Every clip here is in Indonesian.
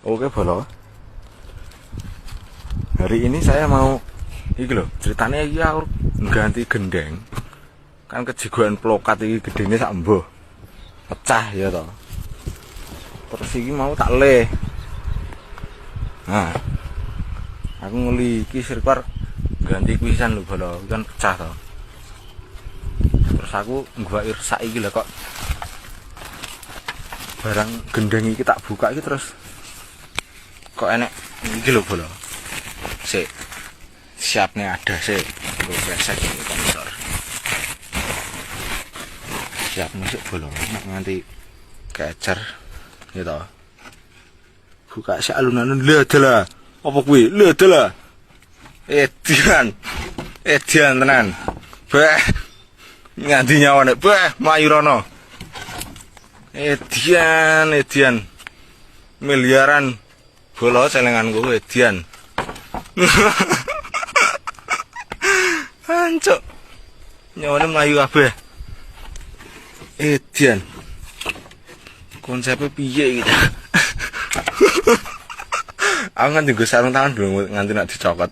Oke bolo. Hari ini saya mau iki lho, ceritanya iki aku ganti gendeng. Kan kejigoan plokat iki gedene sak embuh. Pecah ya toh. Terus iki mau tak le. Nah. Aku ngeli iki sirkuar ganti pisan lho bolo, kan pecah toh. Terus aku nggawe rusak iki lho kok. Barang gendeng iki tak buka iki terus kok enek iki lho bolo. Sik. Siapnya ada sik. Gue pesek iki konsor. Siap musik bolo nganti kecer gitu. Buka si alun-alun lha adalah. Apa kuwi? Lha adalah. Edian tenan. Beh. Nganti nyawane beh mlayu rono. Edian miliaran bolo celenganku edian. Hancuk. Nyawane mlayu kabeh. Edian. Konsepnya piye gitu. Aku kan juga sarung tangan belum nganti nak dicokot.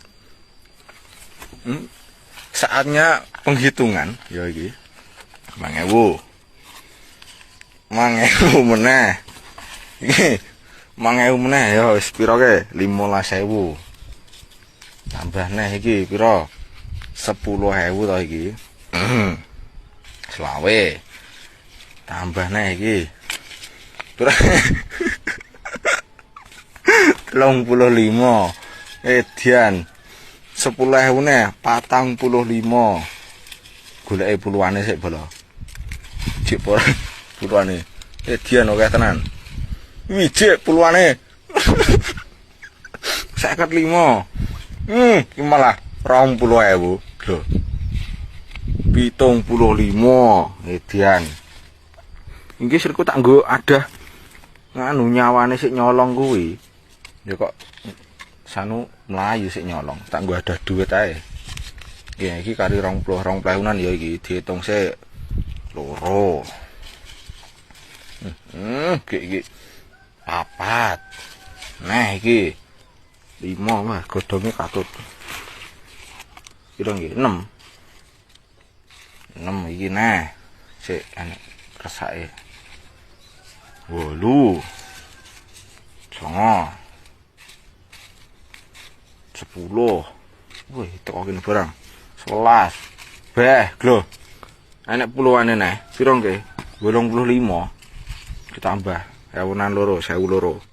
Saatnya penghitungan, ya iki. 5.000. 5.000 meneh. Iki 5.000 meneh ya wis pira ke? 15.000. Tambah neh iki pira? 10.000 to iki. 20. Tambah neh iki. Pira? 35. Edian 10.000 neh 45. Goleki puluhane sik bolo. Cik puluhane. Edian oke tenan. Wijik puluhane. 55. Iki malah 20.000 lho. 75 edian. Iki sirku tak nggo ada nganu nyawane sik nyolong kuwi. Ya kok sanu mlayu sik nyolong. Tak nggo ada duit ae. Ya iki kari 20.000-an ya iki diitung sik loro. Iki 4. Nah iki 5 wah godhonge katut. Piro nggih? 6. 6 iki nah. Sik enek resake. 8. 9. 10. Wih, teko kene barang. 11. Beh, lho. Enek puluhane neh. Piro nggih? 85. Ditambah 1.000 loro, 1.000 loro.